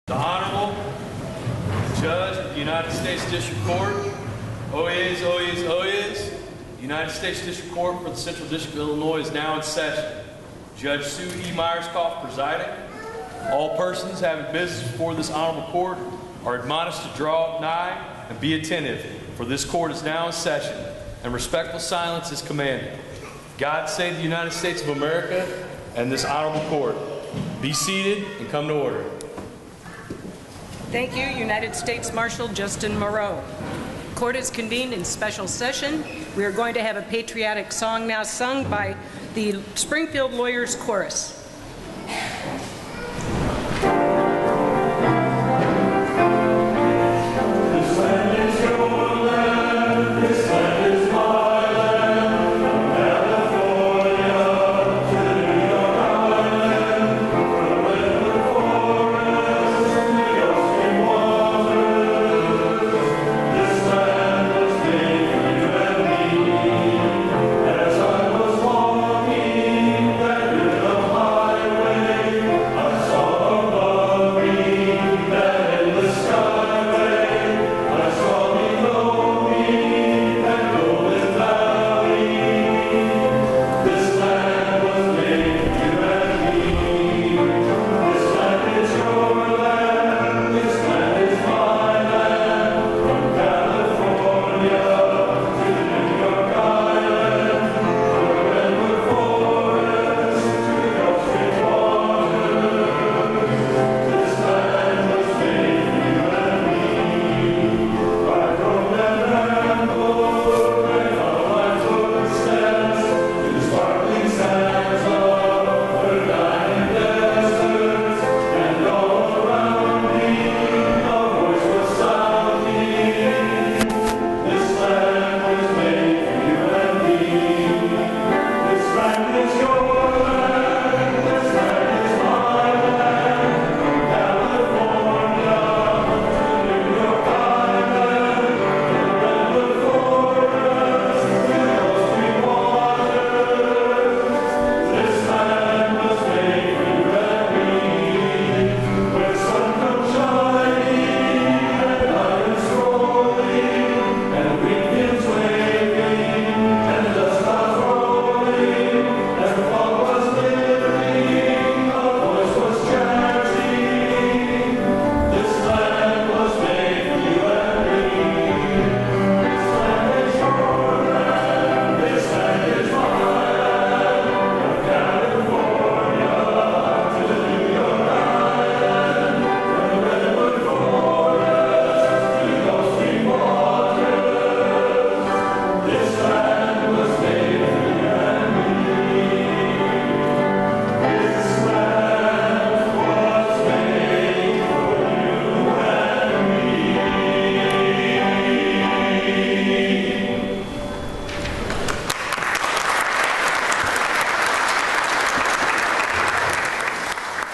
The Honorable Judge of the United States District Court, oyez, oyez, oyez. The United States District Court for the Central District of Illinois is now in session. Judge Sue E. Myerscough presiding. All persons having business before this honorable court are admonished to draw nigh and be attentive, for this court is now in session, and respectful silence is commanded. God save the United States of America and this honorable court. Be seated and come to order. Thank you, United States Marshal Justin Moreau. Court is convened in special session. We are going to have a patriotic song now sung by the Springfield Lawyers Chorus.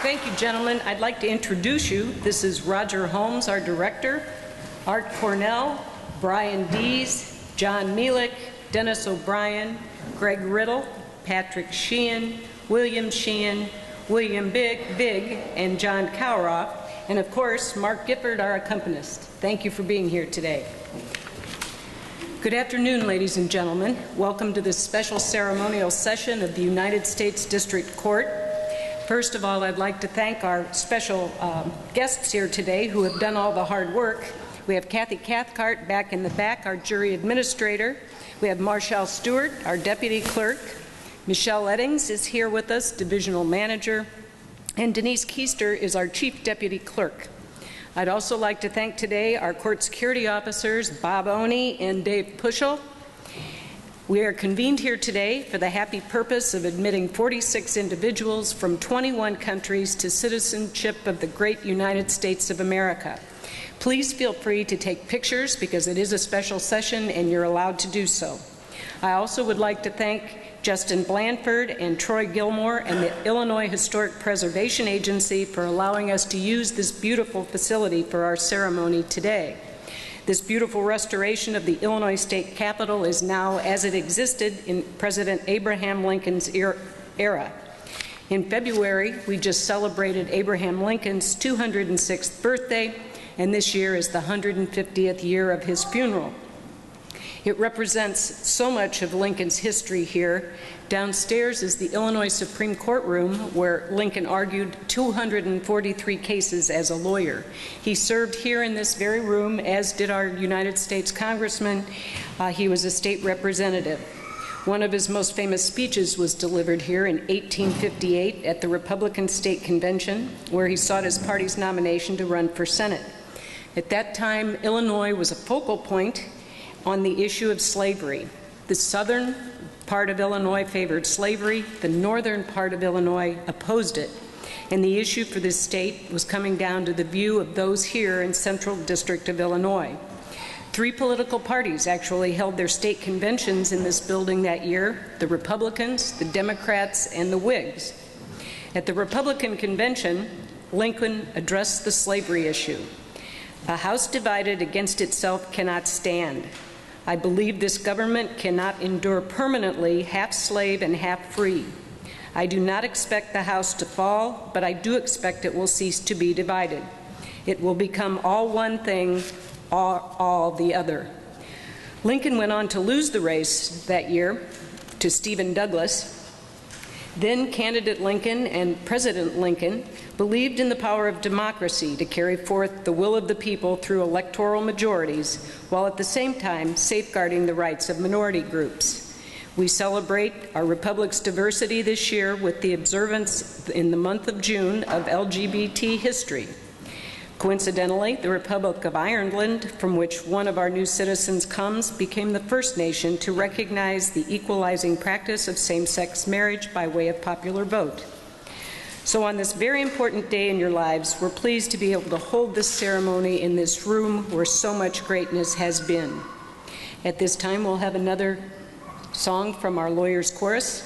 Thank you, gentlemen. I'd like to introduce you. This is Roger Holmes, our director, Art Cornell, Brian Dees, John Mielek, Dennis O'Brien, Greg Riddle, Patrick Sheehan, William Sheehan, William Big, and John Cowroff, and of course, Mark Gifford, our accompanist. Thank you for being here today. Good afternoon, ladies and gentlemen. Welcome to this special ceremonial session of the United States District Court. First of all, I'd like to thank our special guests here today who have done all the hard work. We have Kathy Cathcart back in the back, our jury administrator. We have Marshall Stewart, our deputy clerk. Michelle Eddings is here with us, divisional manager. And Denise Keister is our chief deputy clerk. I'd also like to thank today our court security officers, Bob Oney and Dave Puschel. We are convened here today for the happy purpose of admitting 46 individuals from 21 countries to citizenship of the great United States of America. Please feel free to take pictures because it is a special session and you're allowed to do so. I also would like to thank Justin Blanford and Troy Gilmore and the Illinois Historic Preservation Agency for allowing us to use this beautiful facility for our ceremony today. This beautiful restoration of the Illinois State Capitol is now as it existed in President Abraham Lincoln's era. In February, we just celebrated Abraham Lincoln's 206th birthday, and this year is the 150th year of his funeral. It represents so much of Lincoln's history here. Downstairs is the Illinois Supreme Court room where Lincoln argued 243 cases as a lawyer. He served here in this very room, as did our United States Congressman. He was a state representative. One of his most famous speeches was delivered here in 1858 at the Republican State Convention, where he sought his party's nomination to run for Senate. At that time, Illinois was a focal point on the issue of slavery. The southern part of Illinois favored slavery, the northern part of Illinois opposed it, and the issue for this state was coming down to the view of those here in Central District of Illinois. 3 political parties actually held their state conventions in this building that year: the Republicans, the Democrats, and the Whigs. At the Republican convention, Lincoln addressed the slavery issue. "A house divided against itself cannot stand. I believe this government cannot endure permanently half slave and half free. I do not expect the house to fall, but I do expect it will cease to be divided. It will become all one thing, all the other." Lincoln went on to lose the race that year to Stephen Douglas. Then candidate Lincoln and President Lincoln believed in the power of democracy to carry forth the will of the people through electoral majorities, while at the same time safeguarding the rights of minority groups. We celebrate our republic's diversity this year with the observance in the month of June of LGBT history. Coincidentally, the Republic of Ireland, from which one of our new citizens comes, became the first nation to recognize the equalizing practice of same-sex marriage by way of popular vote. So on this very important day in your lives, we're pleased to be able to hold this ceremony in this room where so much greatness has been. At this time, we'll have another song from our Lawyers Chorus.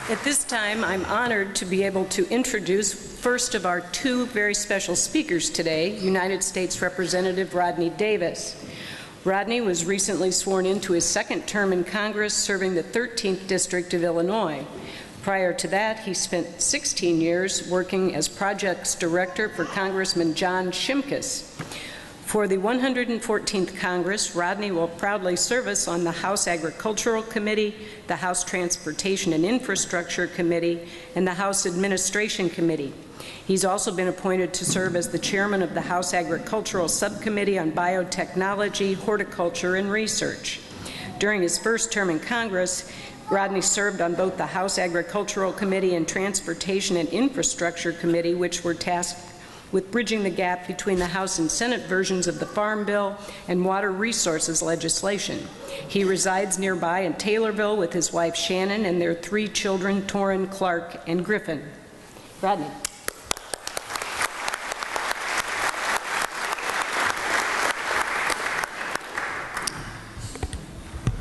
At this time, I'm honored to be able to introduce first of our 2 very special speakers today, United States Representative Rodney Davis. Rodney was recently sworn into his 2nd term in Congress, serving the 13th District of Illinois. Prior to that, he spent 16 years working as projects director for Congressman John Shimkus. For the 114th Congress, Rodney will proudly service on the House Agricultural Committee, the House Transportation and Infrastructure Committee, and the House Administration Committee. He's also been appointed to serve as the chairman of the House Agricultural Subcommittee on Biotechnology, Horticulture, and Research. During his first term in Congress, Rodney served on both the House Agricultural Committee and Transportation and Infrastructure Committee, which were tasked with bridging the gap between the House and Senate versions of the Farm Bill and water resources legislation. He resides nearby in Taylorville with his wife Shannon and their 3 children, Torrin, Clark, and Griffin. Rodney.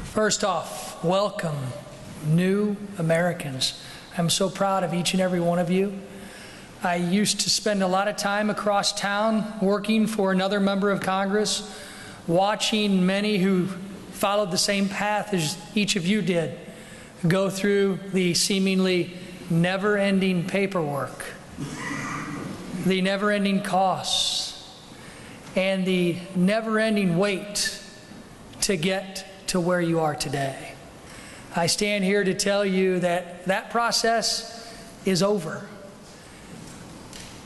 First off, welcome, new Americans. I'm so proud of each and every one of you. I used to spend a lot of time across town working for another member of Congress, watching many who followed the same path as each of you did go through the seemingly never-ending paperwork, the never-ending costs, and the never-ending wait to get to where you are today. I stand here to tell you that that process is over.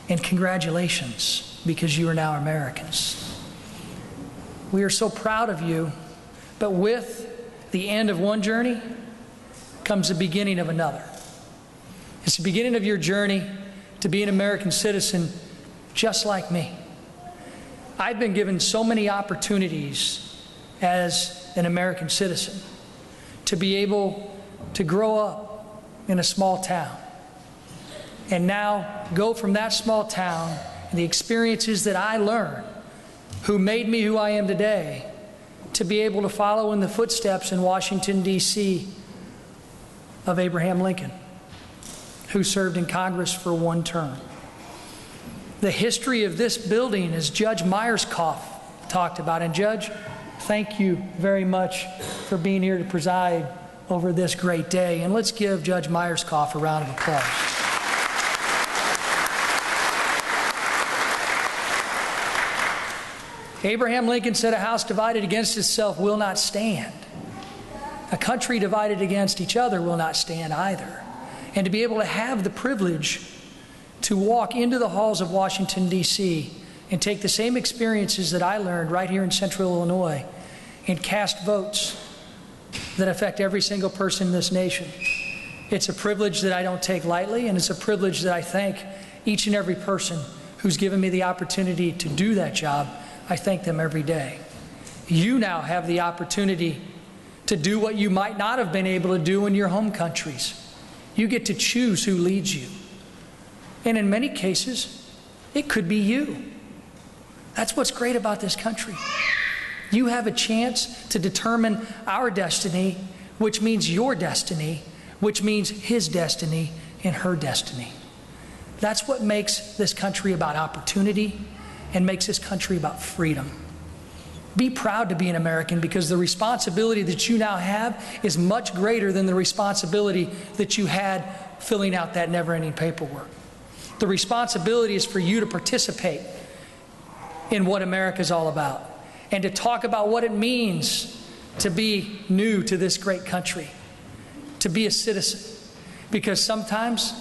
And congratulations, because you are now Americans. We are so proud of you, but with the end of one journey comes the beginning of another. It's the beginning of your journey to be an American citizen just like me. I've been given so many opportunities as an American citizen to be able to grow up in a small town and now go from that small town and the experiences that I learned, who made me who I am today, to be able to follow in the footsteps in Washington, D.C. of Abraham Lincoln, who served in Congress for 1 term. The history of this building, as Judge Myerscough talked about, and Judge, thank you very much for being here to preside over this great day. And let's give Judge Myerscough a round of applause. Abraham Lincoln said, "A house divided against itself will not stand. A country divided against each other will not stand either." And to be able to have the privilege to walk into the halls of Washington, D.C., and take the same experiences that I learned right here in Central Illinois and cast votes that affect every single person in this nation. It's a privilege that I don't take lightly, and it's a privilege that I thank each and every person who's given me the opportunity to do that job. I thank them every day. You now have the opportunity to do what you might not have been able to do in your home countries. You get to choose who leads you. And in many cases, it could be you. That's what's great about this country. You have a chance to determine our destiny, which means your destiny, which means his destiny and her destiny. That's what makes this country about opportunity and makes this country about freedom. Be proud to be an American, because the responsibility that you now have is much greater than the responsibility that you had filling out that never-ending paperwork. The responsibility is for you to participate in what America's all about and to talk about what it means to be new to this great country, to be a citizen. Because sometimes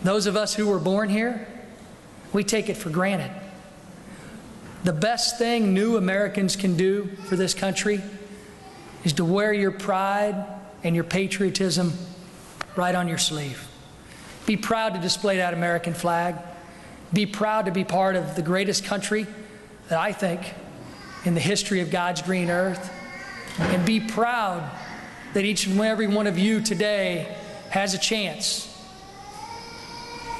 those of us who were born here, we take it for granted. The best thing new Americans can do for this country is to wear your pride and your patriotism right on your sleeve. Be proud to display that American flag. Be proud to be part of the greatest country that I think in the history of God's green earth. And be proud that each and every one of you today has a chance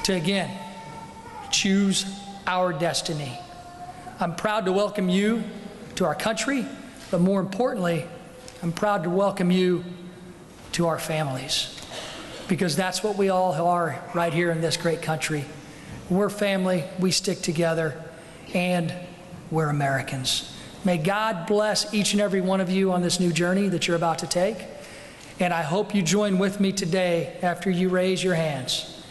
to, again, choose our destiny. I'm proud to welcome you to our country, but more importantly, I'm proud to welcome you to our families, because that's what we all are right here in this great country. We're family, we stick together, and we're Americans. May God bless each and every one of you on this new journey that you're about to take. And I hope you join with me today after you raise your hands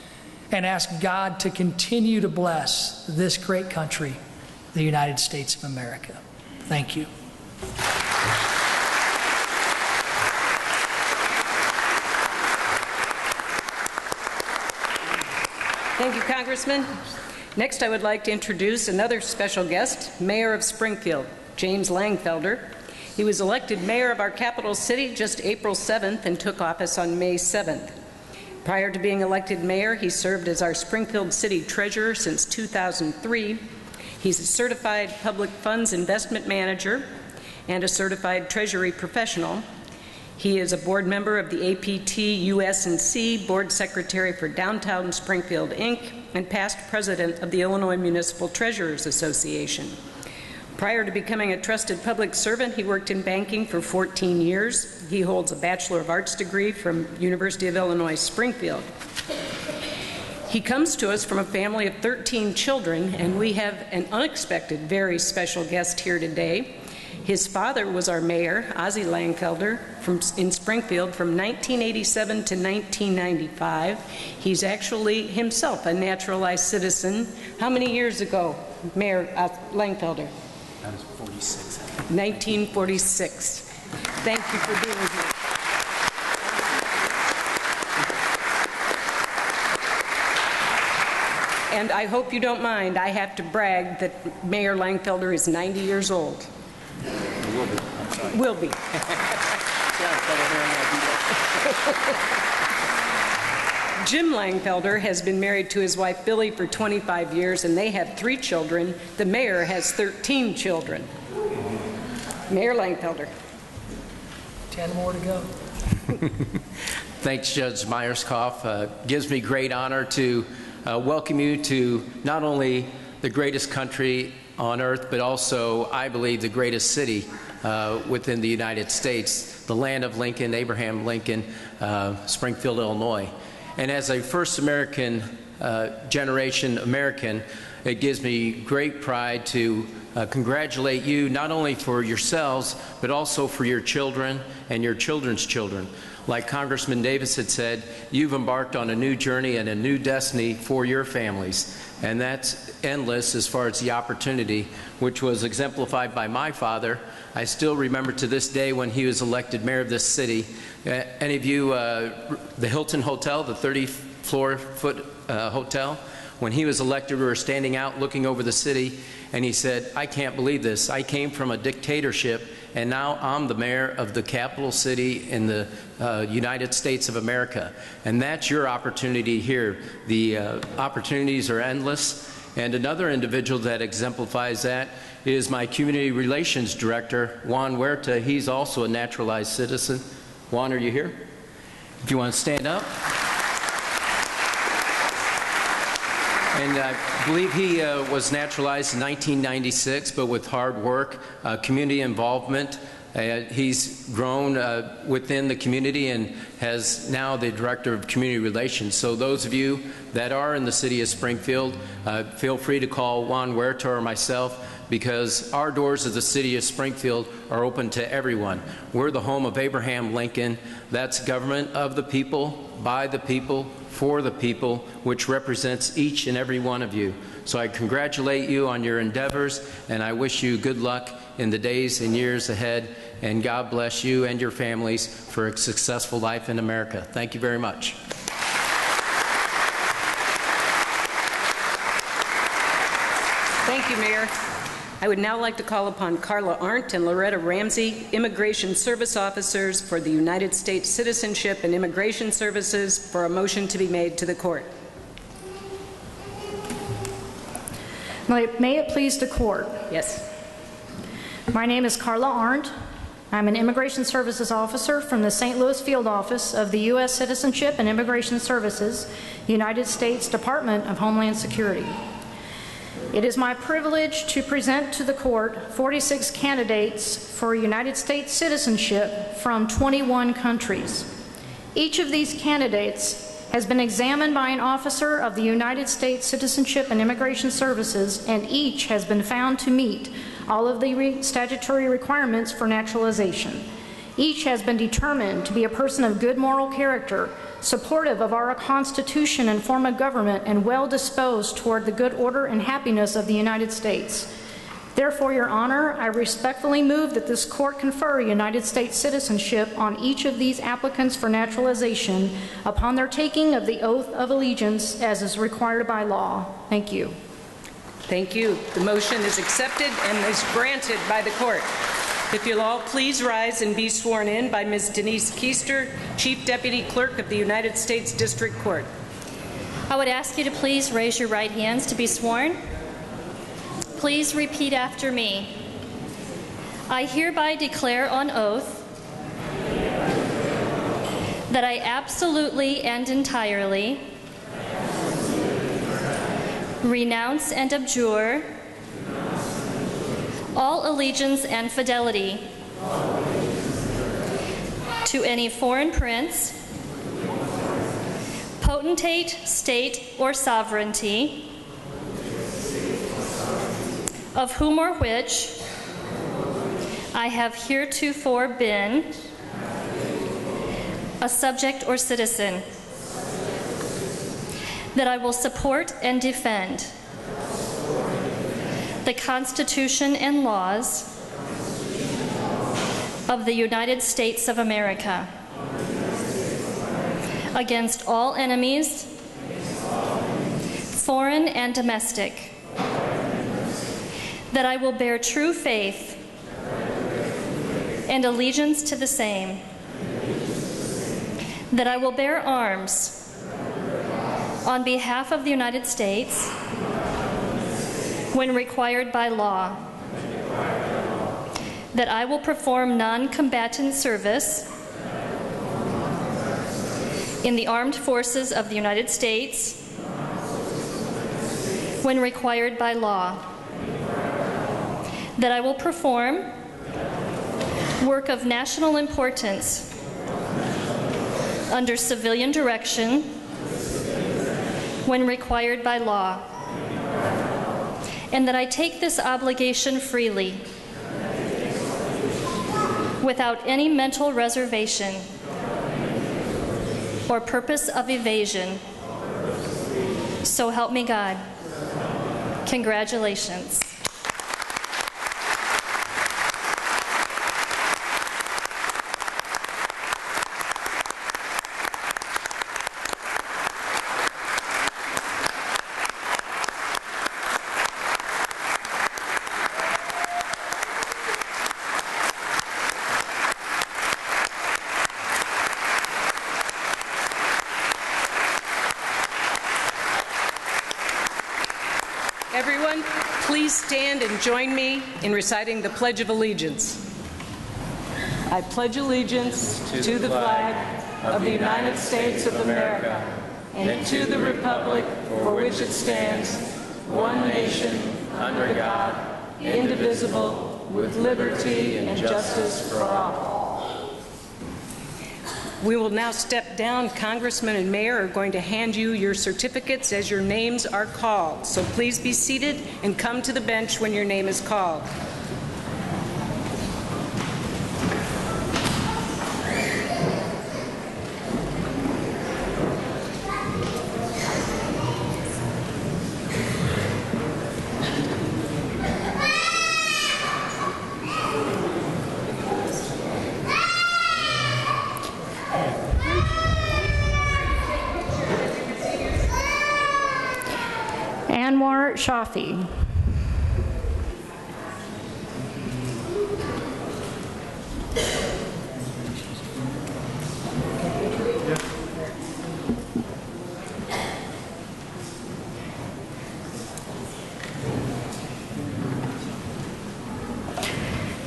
and ask God to continue to bless this great country, the United States of America. Thank you. Thank you, Congressman. Next, I would like to introduce another special guest, Mayor of Springfield, James Langfelder. He was elected mayor of our capital city just April 7th and took office on May 7th. Prior to being elected mayor, he served as our Springfield City Treasurer since 2003. He's a certified public funds investment manager and a certified treasury professional. He is a board member of the APT US&C, board secretary for Downtown Springfield, Inc., and past president of the Illinois Municipal Treasurers Association. Prior to becoming a trusted public servant, he worked in banking for 14 years. He holds a Bachelor of Arts degree from University of Illinois, Springfield. He comes to us from a family of 13 children, and we have an unexpected, very special guest here today. His father was our mayor, Ozzie Langfelder, in Springfield from 1987 to 1995. He's actually himself a naturalized citizen. How many years ago, Mayor Langfelder? That was 46. 1946. Thank you for being here. And I hope you don't mind, I have to brag that Mayor Langfelder is 90 years old. Will be. I'm sorry. Will be. Jim Langfelder has been married to his wife Billy for 25 years, and they have 3 children. The mayor has 13 children. Mayor Langfelder. 10 more to go. Thanks, Judge Myerscough. Gives me great honor to welcome you to not only the greatest country on earth, but also, I believe, the greatest city within the United States, the land of Lincoln, Abraham Lincoln, Springfield, Illinois. And as a first generation American, it gives me great pride to congratulate you not only for yourselves, but also for your children and your children's children. Like Congressman Davis had said, you've embarked on a new journey and a new destiny for your families. And that's endless as far as the opportunity, which was exemplified by my father. I still remember to this day when he was elected mayor of this city. Any of you, the Hilton Hotel, the 30-floor-foot hotel, when he was elected, we were standing out looking over the city, and he said, I can't believe this. I came from a dictatorship, and now I'm the mayor of the capital city in the United States of America. And that's your opportunity here. The opportunities are endless. And another individual that exemplifies that is my community relations director, Juan Huerta. He's also a naturalized citizen. Juan, are you here? If you want to stand up. And I believe he was naturalized in 1996, but with hard work, community involvement, he's grown within the community and has now the director of community relations. So those of you that are in the city of Springfield, feel free to call Juan Huerta or myself, because our doors of the city of Springfield are open to everyone. We're the home of Abraham Lincoln. That's government of the people, by the people, for the people, which represents each and every one of you. So I congratulate you on your endeavors, and I wish you good luck in the days and years ahead, and God bless you and your families for a successful life in America. Thank you very much. Thank you, Mayor. I would now like to call upon Carla Arndt and Loretta Ramsey, Immigration Service Officers for the United States Citizenship and Immigration Services, for a motion to be made to the court. May it please the court. Yes. My name is Carla Arndt. I'm an Immigration Services Officer from the St. Louis Field Office of the U.S. Citizenship and Immigration Services, United States Department of Homeland Security. It is my privilege to present to the court 46 candidates for United States citizenship from 21 countries. Each of these candidates has been examined by an officer of the United States Citizenship and Immigration Services, and each has been found to meet all of the statutory requirements for naturalization. Each has been determined to be a person of good moral character, supportive of our Constitution and form of government, and well disposed toward the good order and happiness of the United States. Therefore, Your Honor, I respectfully move that this court confer United States citizenship on each of these applicants for naturalization upon their taking of the oath of allegiance as is required by law. Thank you. Thank you. The motion is accepted and is granted by the court. If you'll all please rise and be sworn in by Ms. Denise Keister, Chief Deputy Clerk of the United States District Court. I would ask you to please raise your right hands to be sworn. Please repeat after me. I hereby declare on oath that I absolutely and entirely renounce and abjure all allegiance and fidelity to any foreign prince, potentate, state, or sovereignty, of whom or which I have heretofore been a subject or citizen, that I will support and defend the Constitution and laws of the United States of America against all enemies, foreign and domestic, that I will bear true faith and allegiance to the same, that I will bear arms on behalf of the United States when required by law, that I will perform non-combatant service in the armed forces of the United States when required by law, that I will perform work of national importance under civilian direction when required by law, and that I take this obligation freely without any mental reservation or purpose of evasion. So help me God. Congratulations. Everyone, please stand and join me in reciting the Pledge of Allegiance. I pledge allegiance to the flag of the United States of America and to the republic for which it stands, one nation, under God, indivisible, with liberty and justice for all. We will now step down. Congressman and Mayor are going to hand you your certificates as your names are called. So please be seated and come to the bench when your name is called. Anwar Shafi.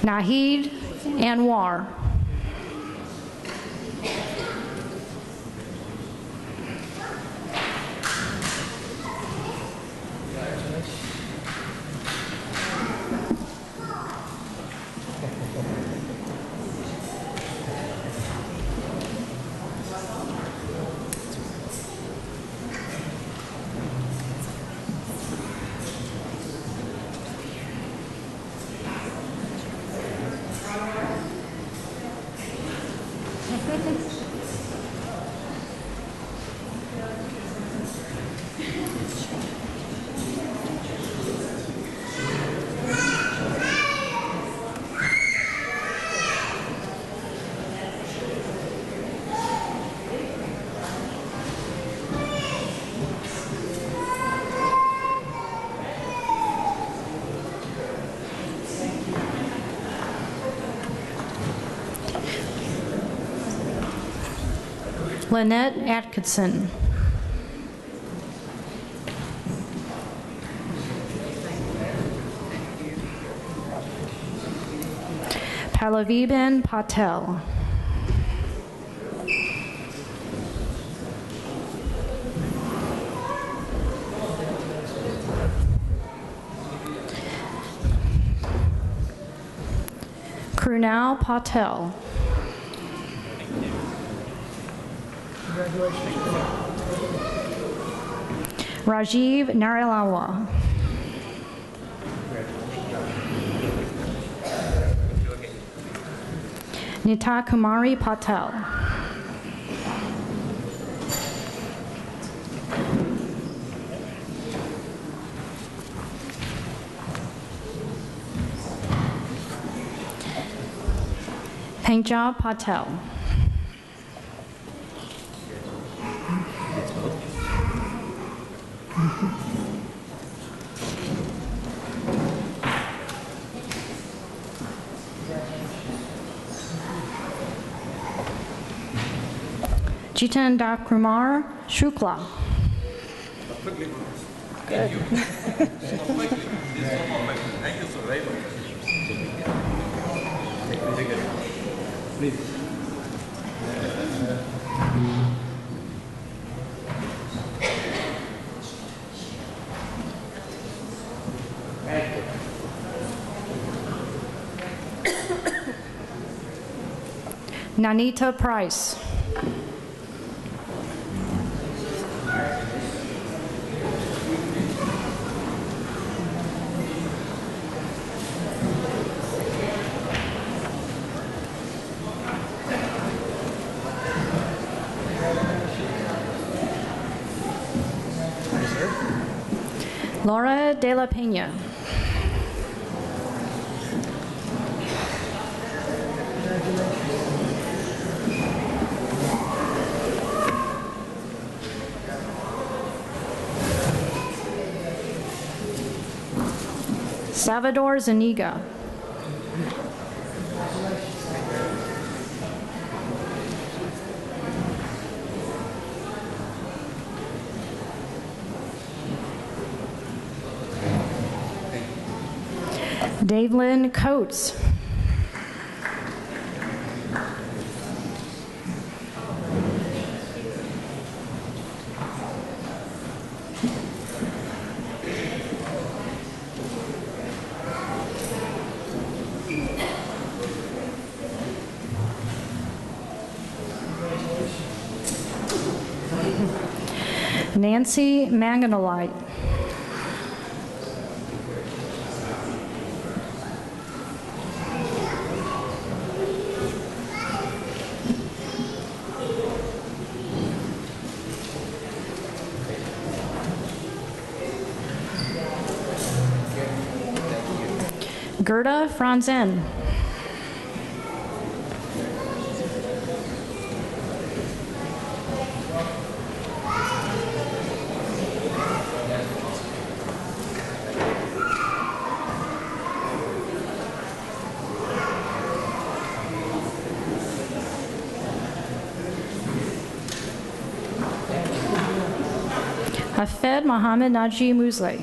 Nahid Anwar. Lynette Atkinson. Pallaviben Patel. Krunal Patel. Rajiv Narelawa. Nita Kumari Patel. Pengjab Patel. Jitendra Kumar Shukla. Nanita Price. Laura de la Peña. Salvador Zuniga. Davelyn Coates. Nancy Manganolite. Gerda Franzen. Hafed Mohammed Naji Musleh.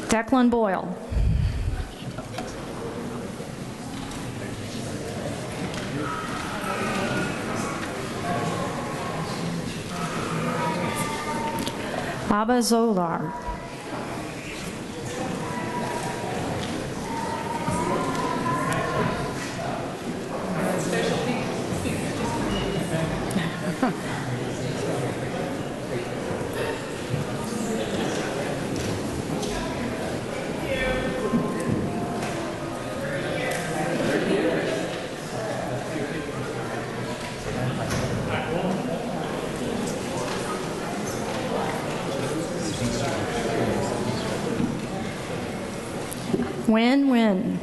Declan Boyle. Abba Zolar. Win-win.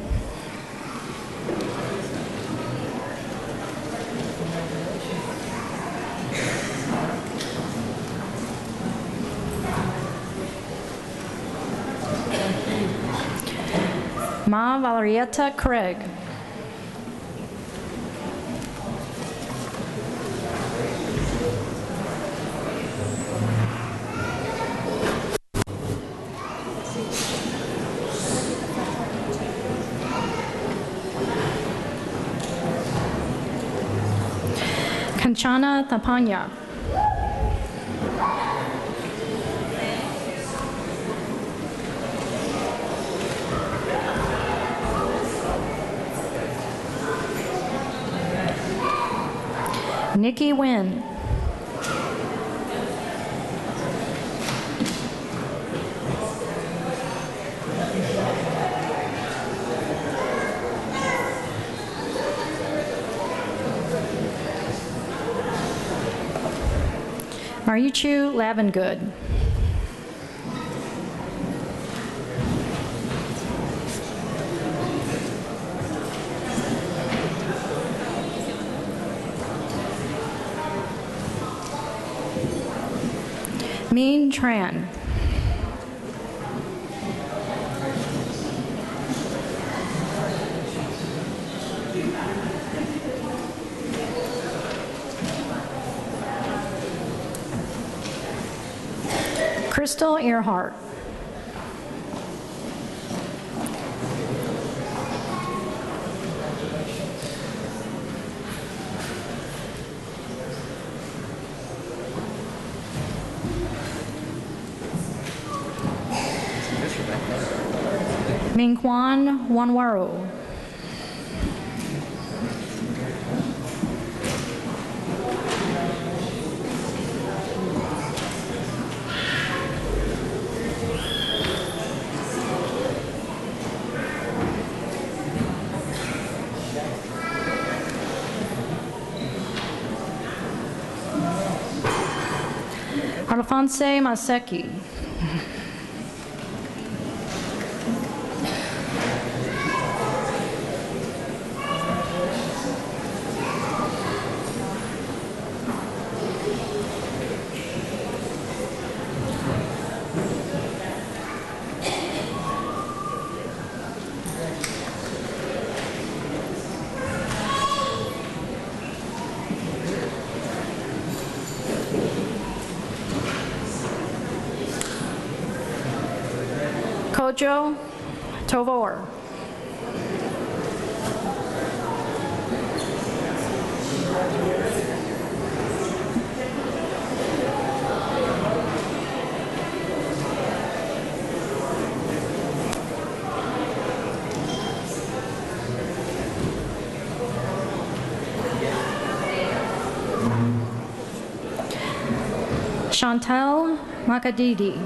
Ma Valerietta Craig. Kanchana Tapanya. Nikki Nguyen. Marichu Lavengood. Min Tran. Crystal Earhart. Mingquan Wanwaro. Alphonse Maseki. Kojo Tovor. Chantal Makadidi.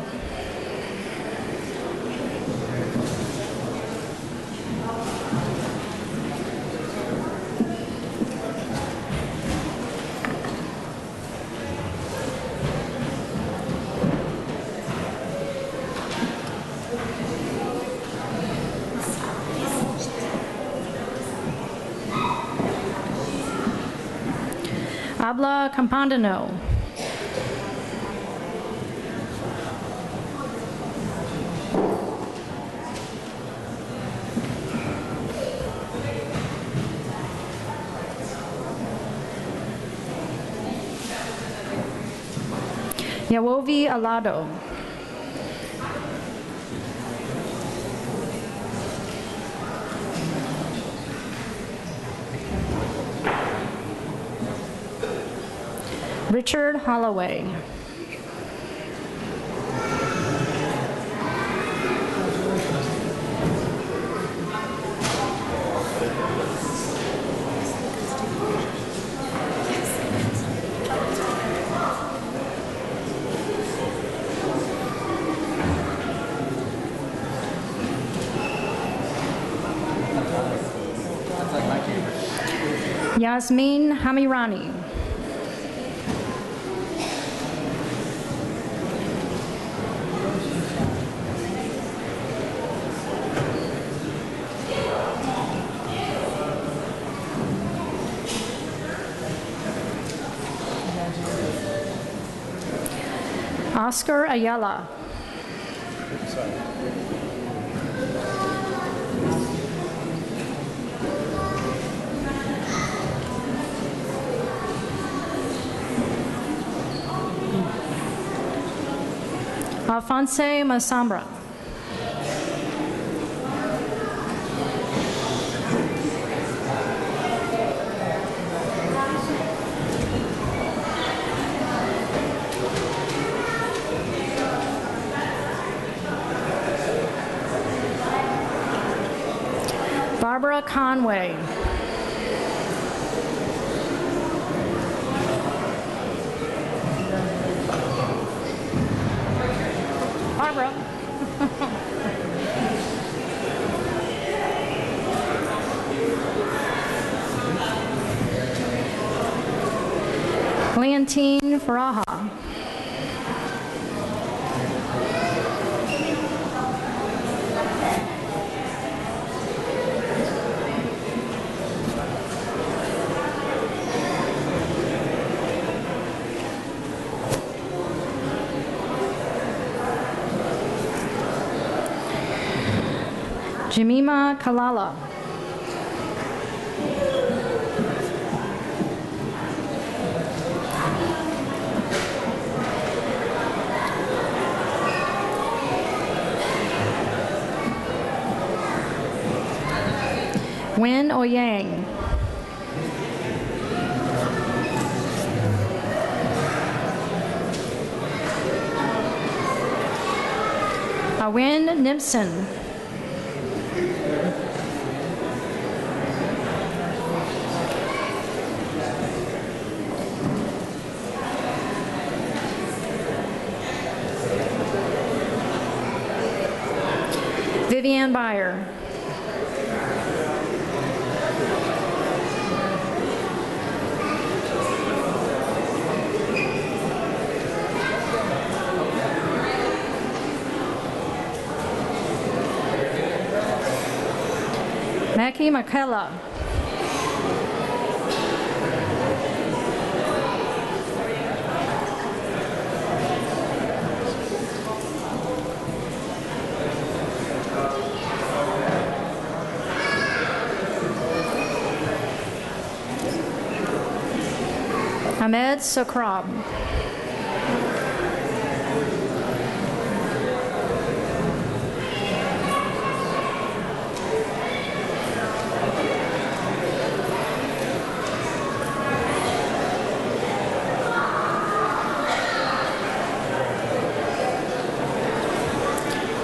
Habla Campandano. Yawovi Alado. Richard Holloway. Yasmin Hamirani. Oscar Ayala. Alphonse Masambra. Barbara Conway. Barbara. Leontine Faraha. Jemima Kalala. Wen Oyang. Win Nimpson. Vivian Byer. Mackie McKella. Ahmed Sokrab.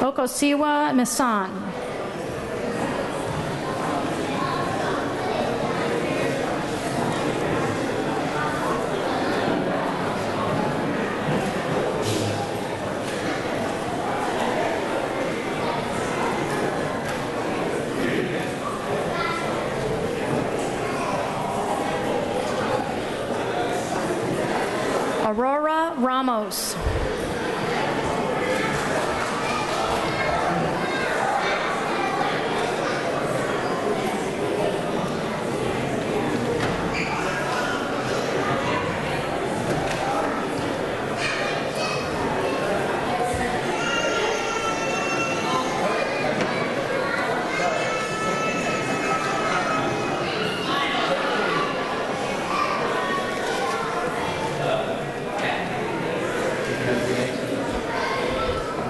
Okosiwa Misan. Aurora Ramos.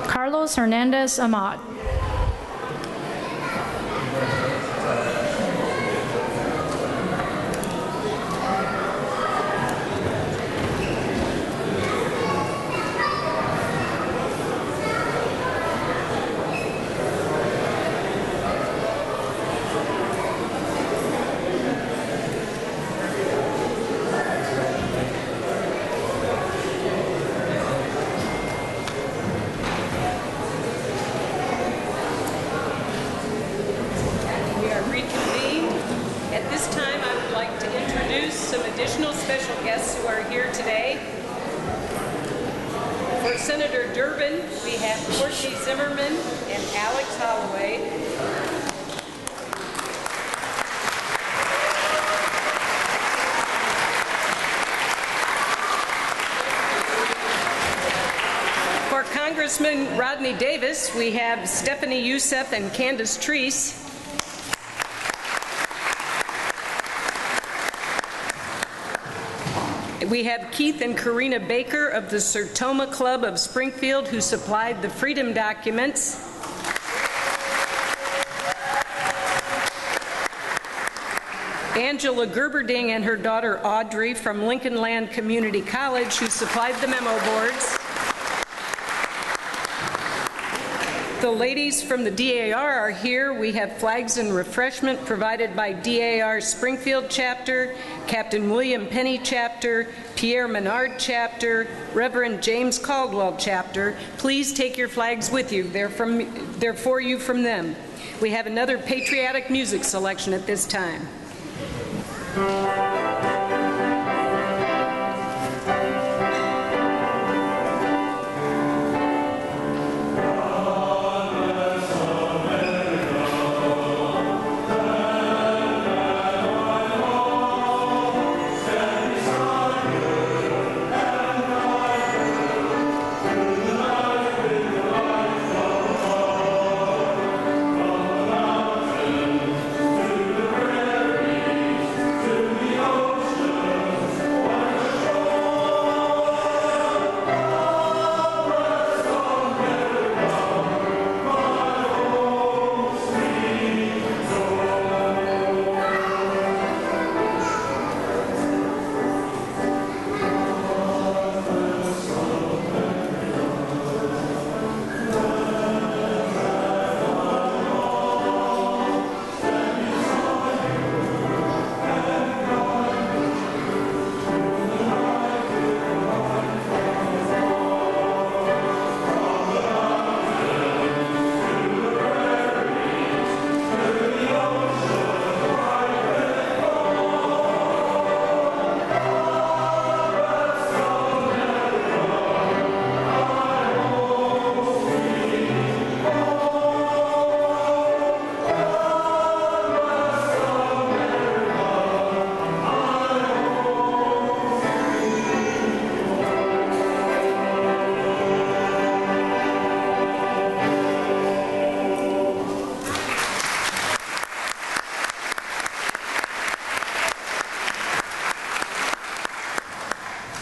Carlos Hernandez Amat. Additional special guests who are here today. For Senator Durbin, we have Courtney Zimmerman and Alex Holloway. For Congressman Rodney Davis, we have Stephanie Youssef and Candace Treese. We have Keith and Karina Baker of the Sertoma Club of Springfield, who supplied the freedom documents. Angela Gerberding and her daughter Audrey from Lincoln Land Community College, who supplied the memo boards. The ladies from the DAR are here. We have flags and refreshment provided by DAR Springfield Chapter, Captain William Penny Chapter, Pierre Menard Chapter, Reverend James Caldwell Chapter. Please take your flags with you. They're for you from them. We have another patriotic music selection at this time.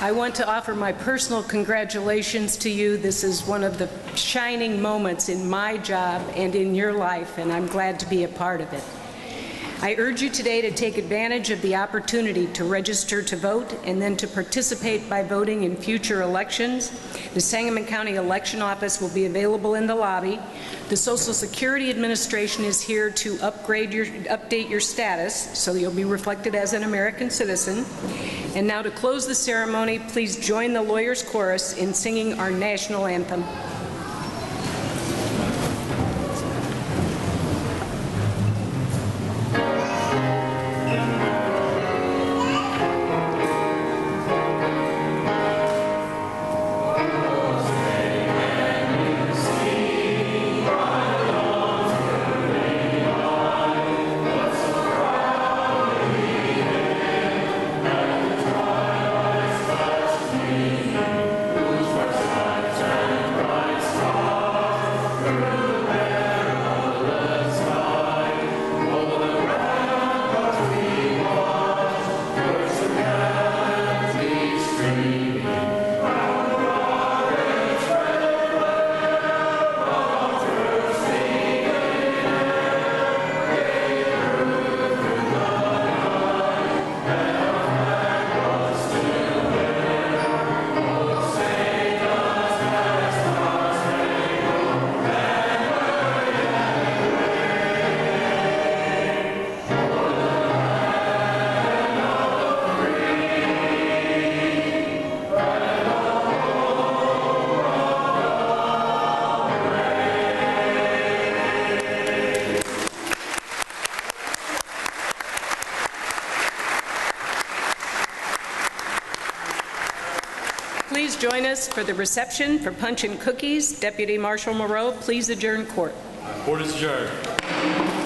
I want to offer my personal congratulations to you. This is one of the shining moments in my job and in your life, and I'm glad to be a part of it. I urge you today to take advantage of the opportunity to register to vote and then to participate by voting in future elections. The Sangamon County Election Office will be available in the lobby. The Social Security Administration is here to update your status, so you'll be reflected as an American citizen. And now to close the ceremony, please join the Lawyers Chorus in singing our national anthem. Please join us for the reception for punch and cookies. Deputy Marshal Moreau, please adjourn court. Court is adjourned.